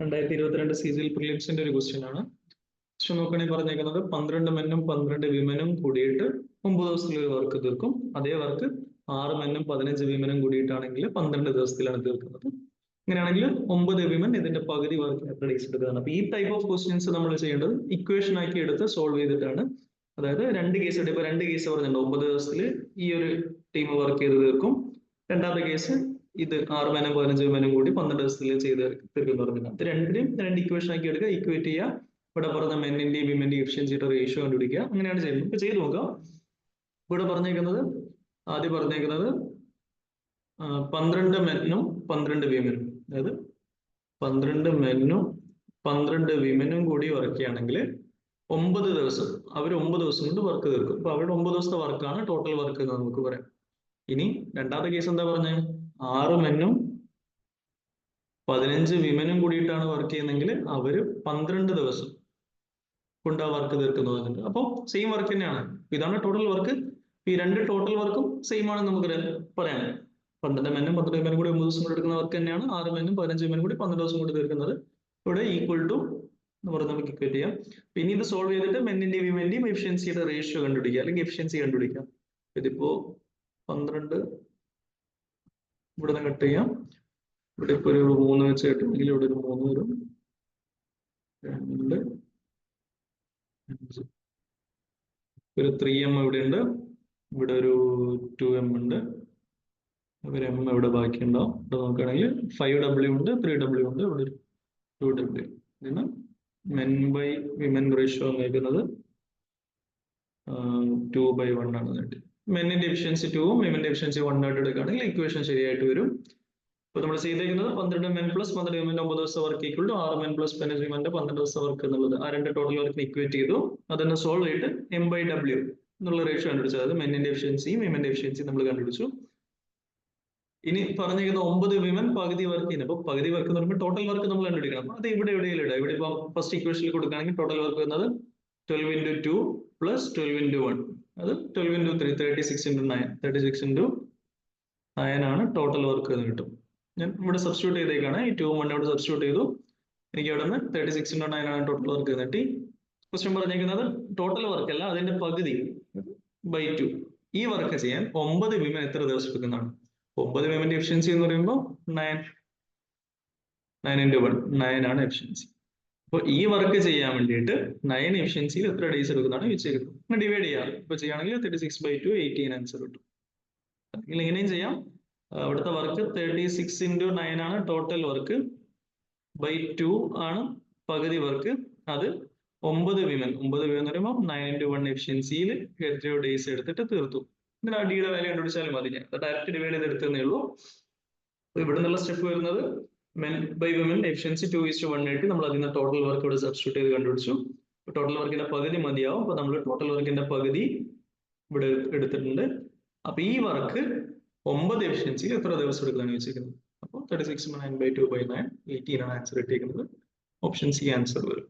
2022 CGL പ്രിലിംസിന്റെ ഒരു question ആണ്. Question നോക്കുകയാണെങ്കിൽ പറഞ്ഞേക്കുന്നത് 12 മെന്നും 12 വിമനും കൂടിയിട്ട് 9 ദിവസത്തിൽ ഒരു വർക്ക് തീർക്കും. അതേ വർക്ക് 6 മെന്നും 15 വിമനും കൂടിയിട്ടാണെങ്കിൽ 12 ദിവസത്തിലാണ് തീർക്കുന്നത്. ഇങ്ങനെയാണെങ്കിൽ 9 വിമൻ ഇതിന്റെ പകുതി വർക്ക് എത്ര ഡേയ്സ് എടുക്കുന്നതാണ്. അപ്പൊ ഈ ടൈപ്പ് ഓഫ് ക്വസ്റ്റ്യൻസ് നമ്മൾ ചെയ്യേണ്ടത് ഇക്വേഷൻ ആക്കി എടുത്ത് സോൾവ് ചെയ്തിട്ടാണ്. അതായത് രണ്ട് കേസ് എടുത്ത് ഇപ്പൊ 2 കേസ് പറഞ്ഞിട്ടുണ്ട്. 9 ദിവസത്തിൽ ഈ ഒരു ടീം വർക്ക് ചെയ്ത് തീർക്കും. രണ്ടാമത്തെ കേസ് ഇത് 6 മെനും 15 വിമനും കൂടി 12 ദിവസത്തിൽ ചെയ്ത് തീർക്കും പറഞ്ഞിട്ടുണ്ട്. അത് രണ്ടിനും രണ്ട് ഇക്വേഷൻ ആക്കി എടുക്കുക, ഇക്വേറ്റ് ചെയ്യുക. ഇവിടെ പറഞ്ഞ മെന്നിന്റെയും വിമന്റെയും എഫിഷ്യൻസിയുടെ റേഷ്യോ കണ്ടുപിടിക്കുക. അങ്ങനെയാണ് ചെയ്യുന്നത്. ഇപ്പൊ ചെയ്ത് നോക്കാം. ഇവിടെ പറഞ്ഞേക്കുന്നത് ആദ്യം പറഞ്ഞേക്കുന്നത് 12 മെന്നും 12 വിമനും, അതായത് 12 മെന്നും 12 വിമനും കൂടി വർക്ക് ചെയ്യുകയാണെങ്കിൽ 9 ദിവസം അവർ 9 ദിവസം കൊണ്ട് വർക്ക് തീർക്കും. അപ്പൊ അവരുടെ 9 ദിവസത്തെ വർക്കാണ് ടോട്ടൽ വർക്ക് എന്ന് നമുക്ക് പറയാം. ഇനി രണ്ടാമത്തെ കേസ് എന്താ പറഞ്ഞത്? 6 മെന്നും 15 വിമനും കൂടിയിട്ടാണ് വർക്ക് ചെയ്യുന്നതെങ്കിൽ അവര് 12 ദിവസം കൊണ്ട് ആ വർക്ക് തീർക്കുന്നത്. അപ്പോൾ സെയിം വർക്ക് തന്നെയാണ്. ഇതാണ് ടോട്ടൽ വർക്ക്. ഈ രണ്ട് ടോട്ടൽ വർക്കും സെയിം ആണെന്ന് നമുക്ക് പറയാം. 12 മെന്നും 12 വിമനും കൂടി 9 ദിവസം കൊണ്ട് എടുക്കുന്ന വർക്ക് തന്നെയാണ് 6 മെന്നും 15 വിമനും കൂടി 12 ദിവസം കൊണ്ട് തീർക്കുന്നത്. ഇവിടെ ഈക്വൽ ടു എന്ന് പറഞ്ഞ് നമുക്ക് ഇക്വേറ്റ് ചെയ്യാം. പിന്നെ ഇത് സോൾവ് ചെയ്തിട്ട് മെന്നിന്റെയും വിമന്റെയും എഫിഷ്യൻസിയുടെ റേഷ്യോ കണ്ടുപിടിക്കുക, അല്ലെങ്കിൽ എഫിഷ്യൻസി കണ്ടുപിടിക്കാം. ഇതിപ്പോ 12 ഇവിടെ നിന്ന് കട്ട് ചെയ്യാം. ഇവിടെ ഇപ്പൊ ഒരു 3 വെച്ച് കിട്ടുമെങ്കിൽ ഇവിടെ ഒരു 3 വരും. 2 5 ഒരു 3M ഇവിടെ ഉണ്ട്. ഇവിടെ ഒരു 2M ഉണ്ട്. ഒരു M ഇവിടെ ബാക്കിയുണ്ടാവും. ഇവിടെ നോക്കുകയാണെങ്കിൽ 5W ഉണ്ട്, 3W ഉണ്ട്, ഇവിടെ ഒരു 2W. ഇതിന് മെൻ ബൈ വിമൻ റേഷ്യോ വന്നിരിക്കുന്നത് 2/1 ആണ്. മെന്നിന്റെ എഫിഷ്യൻസി 2ഉം വിമന്റെ എഫിഷ്യൻസി 1 ആയിട്ട് എടുക്കുകയാണെങ്കിൽ ഇക്വേഷൻ ശരിയായിട്ട് വരും. ഇപ്പൊ നമ്മൾ ചെയ്തേക്കുന്നത് 12 മെൻ പ്ലസ് 12 വിമന്റെ 9 ദിവസം work equal to 6 men plus 15 വിമന്റെ 12 ദിവസം വർക്ക് എന്നുള്ളത്. ആ രണ്ട് ടോട്ടൽ വർക്ക് ഇക്വേറ്റ് ചെയ്തു. അതന്നെ സോൾവ് ചെയ്തിട്ട് M/W എന്നുള്ള റേഷ്യോ കണ്ടുപിടിച്ചു. അതായത് മെന്നിന്റെ എഫിഷ്യൻസിയും വിമന്റെ എഫിഷ്യൻസിയും നമ്മൾ കണ്ടുപിടിച്ചു. ഇനി പറഞ്ഞിരിക്കുന്ന 9 വിമൻ പകുതി വർക്ക് ചെയ്യുന്നത്. അപ്പൊ പകുതി വർക്ക് എന്ന് പറയുമ്പോൾ ടോട്ടൽ വർക്ക് നമ്മൾ കണ്ടുപിടിക്കണം. അത് ഇവിടെ എവിടെയെങ്കിലും ഇടാം. ഇവിടെ ഇപ്പൊ ഫസ്റ്റ് ഇക്വേഷനിൽ കൊടുക്കുകയാണെങ്കിൽ ടോട്ടൽ വർക്ക് വരുന്നത് 12 into 2 plus 12 into 1. അത് 12 into 3 36 into 9. 36 into 9 ആണ് ടോട്ടൽ വർക്ക് എന്ന് കിട്ടും. ഞാൻ ഇവിടെ സബ്സ്റ്റിറ്റ്യൂട്ട് ചെയ്തേക്കാണ്. ഈ 2 1 ഇവിടെ സബ്സ്റ്റിറ്റ്യൂട്ട് ചെയ്തു. എനിക്ക് അവിടെ നിന്ന് 36 into 9 ആണ് ടോട്ടൽ വർക്ക് കിട്ടി. ക്വസ്റ്റ്യൻ പറഞ്ഞേക്കുന്നത് ടോട്ടൽ വർക്ക് അല്ല, അതിന്റെ പകുതി ബൈ 2. ഈ വർക്ക് ചെയ്യാൻ 9 വിമൻ എത്ര ദിവസം എടുക്കുന്നതാണ്? 9 വിമന്റെ എഫിഷ്യൻസി എന്ന് പറയുമ്പോൾ 9 into 1 9 ആണ് എഫിഷ്യൻസി. അപ്പൊ ഈ വർക്ക് ചെയ്യാൻ വേണ്ടിയിട്ട് 9 എഫിഷ്യൻസിയിൽ എത്ര ഡേയ്സ് എടുക്കുന്നതാണ് ചോദിച്ചിരിക്കുന്നത്. അങ്ങനെ ഡിവൈഡ് ചെയ്യാം. ഇപ്പൊ ചെയ്യുകയാണെങ്കിൽ 36/2 18 ആൻസർ കിട്ടും. അല്ലെങ്കിൽ ഇങ്ങനെയും ചെയ്യാം. അവിടുത്തെ വർക്ക് 36 into 9 ആണ് ടോട്ടൽ വർക്ക്, ബൈ 2 ആണ് പകുതി വർക്ക്. അത് 9 വിമൻ എന്ന് പറയുമ്പോൾ 9 into 1 എഫിഷ്യൻസിയിൽ എത്രയോ ഡേയ്സ് എടുത്തിട്ട് തീർത്തു. ഇതിന് അടിയുടെ വാല്യൂ കണ്ടുപിടിച്ചാലും മതി. ഞാൻ ഡയറക്റ്റ് ഡിവൈഡ് ചെയ്ത് എടുത്തേ ഉള്ളൂ. ഇവിടെ നിന്നുള്ള സ്റ്റെപ്പ് വരുന്നത് മെൻ ബൈ വിമൻ എഫിഷ്യൻസി 2:1 ആയിട്ട് നമ്മൾ അതിന് ടോട്ടൽ വർക്ക് ഇവിടെ സബ്സ്റ്റിറ്റ്യൂട്ട് ചെയ്ത് കണ്ടുപിടിച്ചു. ടോട്ടൽ വർക്കിന്റെ പകുതി മതിയാവും. അപ്പൊ നമ്മൾ ടോട്ടൽ വർക്കിന്റെ പകുതി ഇവിടെ എടുത്തിട്ടുണ്ട്. അപ്പൊ ഈ വർക്ക് 9 എഫിഷ്യൻസി എത്ര ദിവസം എടുക്കാനാണ് ചോദിച്ചിരിക്കുന്നത്. അപ്പോൾ 36 9/2/9 18 ആണ് ആൻസർ കിട്ടിയിരിക്കുന്നത്. ഓപ്ഷൻ സി ആൻസർ വരും.